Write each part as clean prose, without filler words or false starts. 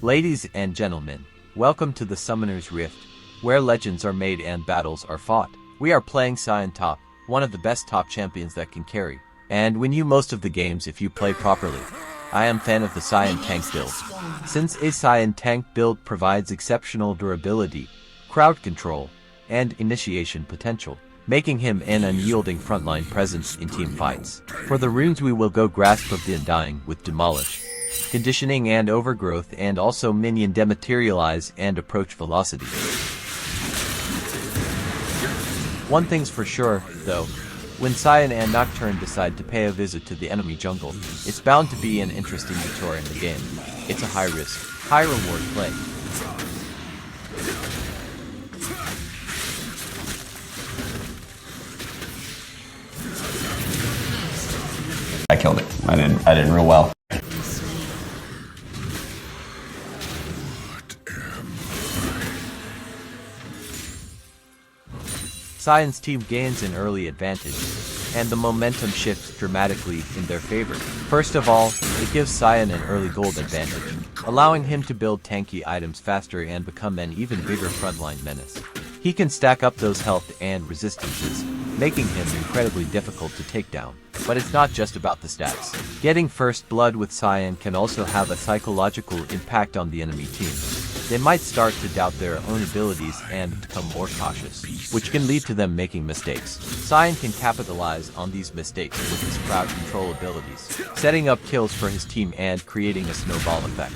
Ladies and gentlemen, welcome to the Summoner's Rift, where legends are made and battles are fought. We are playing Sion top, one of the best top champions that can carry, and win you most of the games if you play properly. I am fan of the Sion tank build, since a Sion tank build provides exceptional durability, crowd control, and initiation potential, making him an unyielding frontline presence in team fights. For the runes we will go Grasp of the Undying with Demolish, Conditioning and Overgrowth, and also Minion Dematerialize and Approach Velocity. One thing's for sure, though, when Sion and Nocturne decide to pay a visit to the enemy jungle, it's bound to be an interesting detour in the game. It's a high-risk, high-reward play. I killed it. I did real well. Sion's team gains an early advantage, and the momentum shifts dramatically in their favor. First of all, it gives Sion an early gold advantage, allowing him to build tanky items faster and become an even bigger frontline menace. He can stack up those health and resistances, making him incredibly difficult to take down. But it's not just about the stats. Getting first blood with Sion can also have a psychological impact on the enemy team. They might start to doubt their own abilities and become more cautious, which can lead to them making mistakes. Sion can capitalize on these mistakes with his crowd control abilities, setting up kills for his team and creating a snowball effect.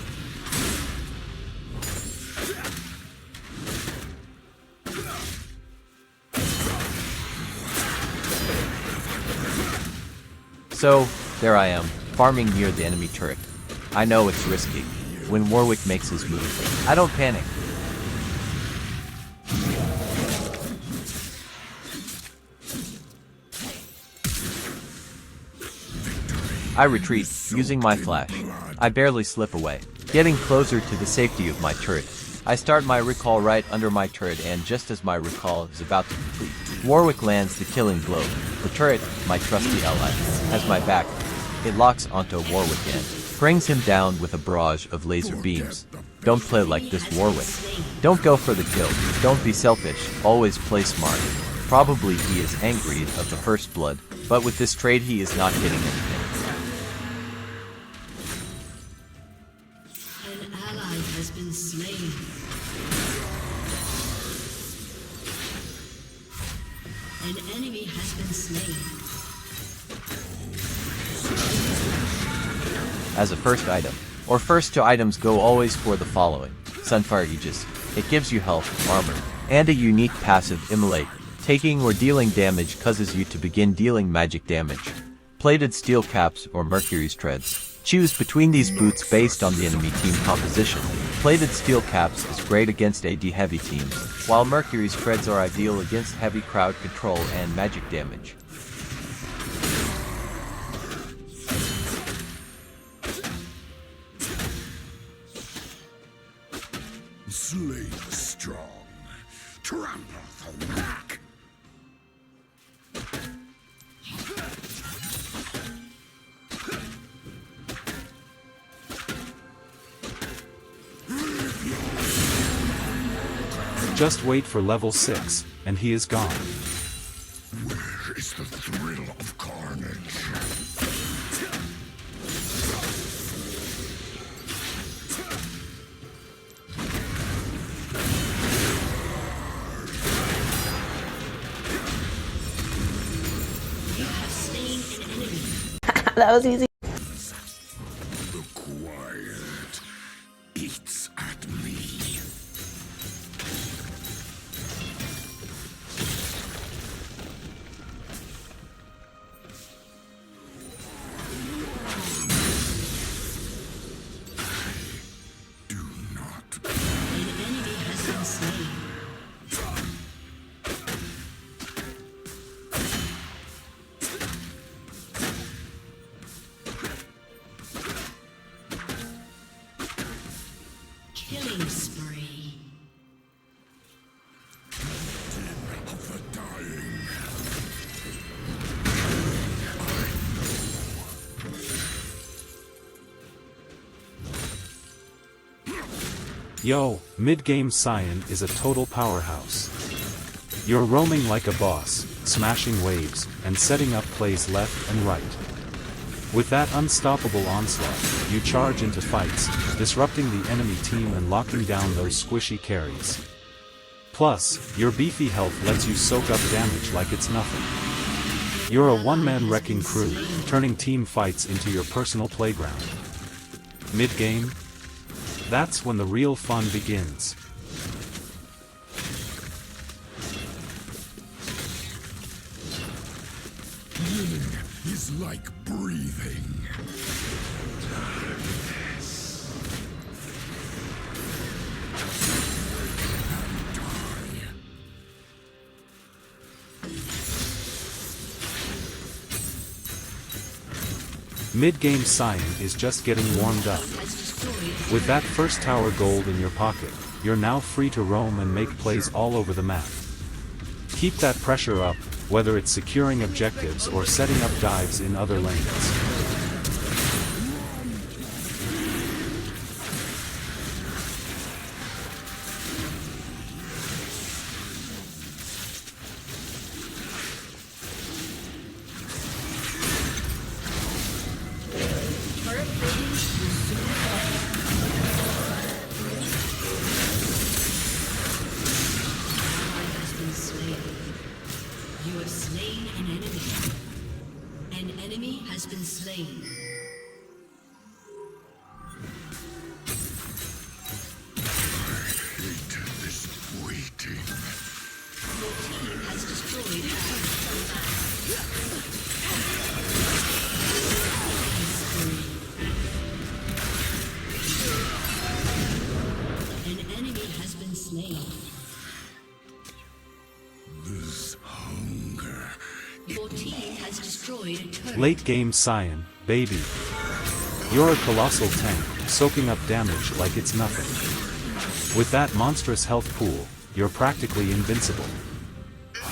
So, there I am, farming near the enemy turret. I know it's risky. When Warwick makes his move, I don't panic. I retreat, using my flash. I barely slip away, getting closer to the safety of my turret. I start my recall right under my turret, and just as my recall is about to complete, Warwick lands the killing blow. The turret, my trusty ally, has my back. It locks onto Warwick and brings him down with a barrage of laser beams. Don't play like this, Warwick. Don't go for the kill. Don't be selfish. Always play smart. Probably he is angry of the first blood, but with this trade he is not getting anything. An ally has been slain. An enemy has been slain. As a first item, or first two items, go always for the following. Sunfire Aegis. It gives you health, armor, and a unique passive Immolate. Taking or dealing damage causes you to begin dealing magic damage. Plated Steel Caps or Mercury's Treads. Choose between these boots based on the enemy team composition. Plated Steel Caps is great against AD heavy teams, while Mercury's Treads are ideal against heavy crowd control and magic damage. Slay strong, trample the back. Just wait for level 6, and he is gone. Where is the thrill of carnage? That was easy. The quiet eats at me. Do not. An enemy has been slain. Yo, mid-game Sion is a total powerhouse. You're roaming like a boss, smashing waves, and setting up plays left and right. With that unstoppable onslaught, you charge into fights, disrupting the enemy team and locking down those squishy carries. Plus, your beefy health lets you soak up damage like it's nothing. You're a one-man wrecking crew, turning team fights into your personal playground. Mid-game? That's when the real fun begins. Winning is like breathing. Mid-game Sion is just getting warmed up. With that first tower gold in your pocket, you're now free to roam and make plays all over the map. Keep that pressure up, whether it's securing objectives or setting up dives in other lanes. You have slain an enemy. An enemy has been slain. Hate this waiting. Your team has destroyed a An enemy has been slain. This hunger. Your team has destroyed a turret. Late game Sion, baby. You're a colossal tank, soaking up damage like it's nothing. With that monstrous health pool, you're practically invincible.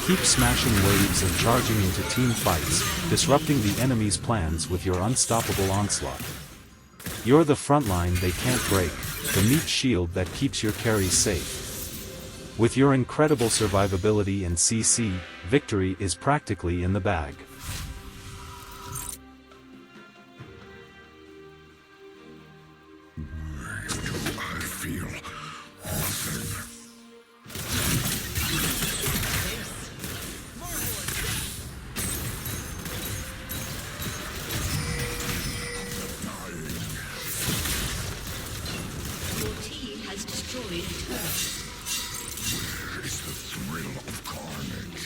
Keep smashing waves and charging into team fights, disrupting the enemy's plans with your unstoppable onslaught. You're the front line they can't break, the meat shield that keeps your carries safe. With your incredible survivability and CC, victory is practically in the bag. I feel awesome. Your team has destroyed a turret. Where is the thrill of carnage?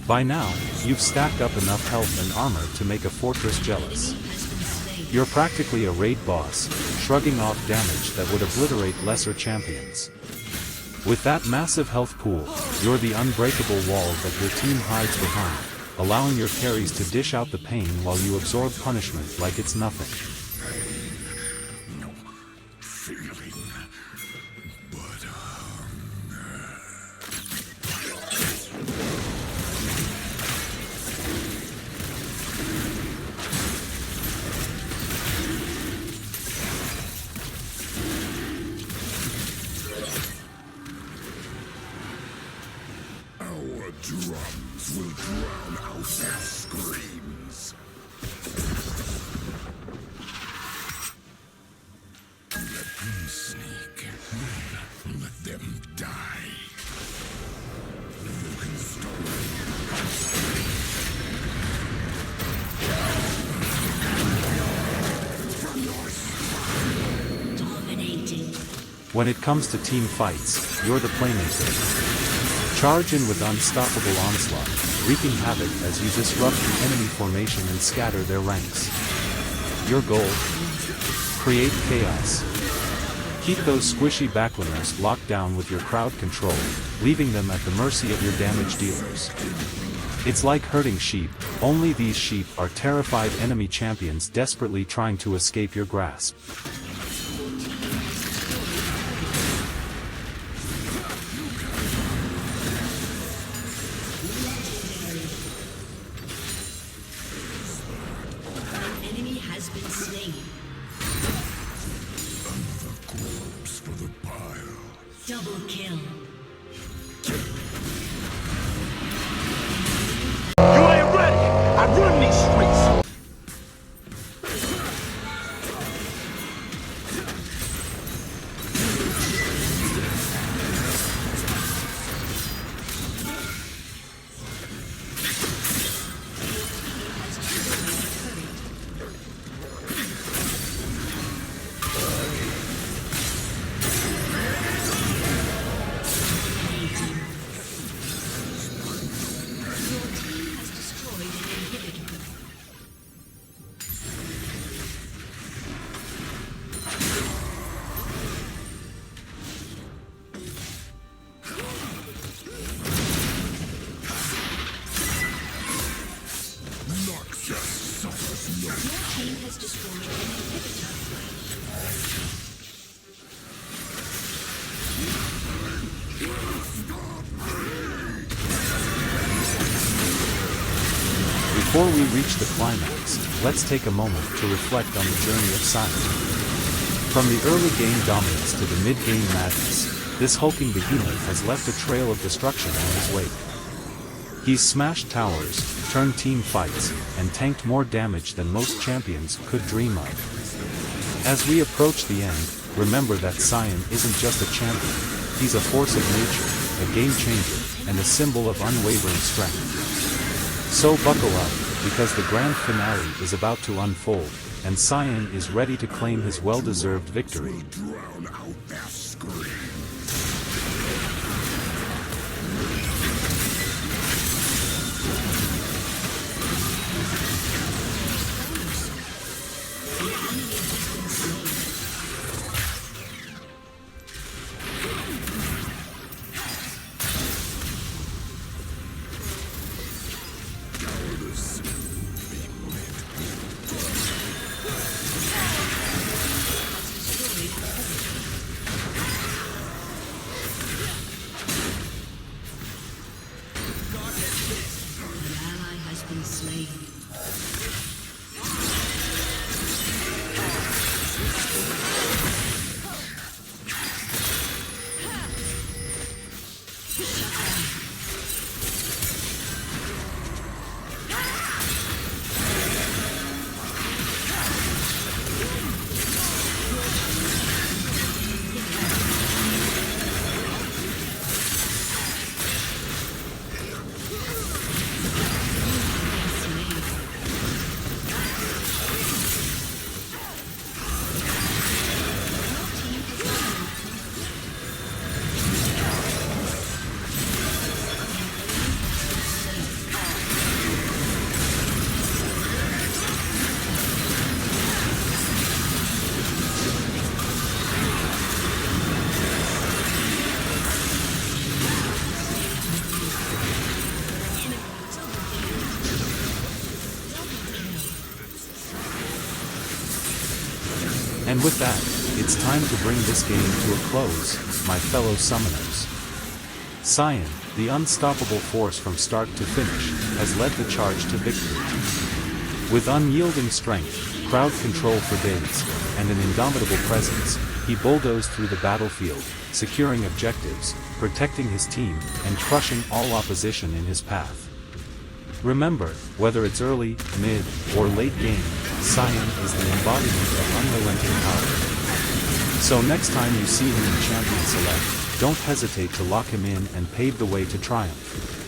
By now, you've stacked up enough health and armor to make a fortress jealous. Enemy has been slain. You're practically a raid boss, shrugging off damage that would obliterate lesser champions. With that massive health pool, you're the unbreakable wall that your team hides behind, allowing your carries to dish out the pain while you absorb punishment like it's nothing. No feeling, but hunger. Our drums will drown out their screams. Let them sneak. Let them die. You can stop. Dominating. When it comes to team fights, you're the playmaker. Charge in with unstoppable onslaught, wreaking havoc as you disrupt the enemy formation and scatter their ranks. Your goal? Create chaos. Keep those squishy backliners locked down with your crowd control, leaving them at the mercy of your damage dealers. It's like herding sheep, only these sheep are terrified enemy champions desperately trying to escape your grasp. Your team has You ain't ready! I run these streets! Before we reach the climax, let's take a moment to reflect on the journey of Sion. From the early game dominance to the mid-game madness, this hulking behemoth has left a trail of destruction in his wake. He's smashed towers, turned team fights, and tanked more damage than most champions could dream of. As we approach the end, remember that Sion isn't just a champion, he's a force of nature, a game changer, and a symbol of unwavering strength. So buckle up, because the grand finale is about to unfold, and Sion is ready to claim his well-deserved victory. Drown out their screams. And with that, it's time to bring this game to a close, my fellow summoners. Sion, the unstoppable force from start to finish, has led the charge to victory. With unyielding strength, crowd control for days, and an indomitable presence, he bulldozed through the battlefield, securing objectives, protecting his team, and crushing all opposition in his path. Remember, whether it's early, mid, or late game, Sion is the embodiment of unrelenting power. So next time you see him in Champion Select, don't hesitate to lock him in and pave the way to triumph.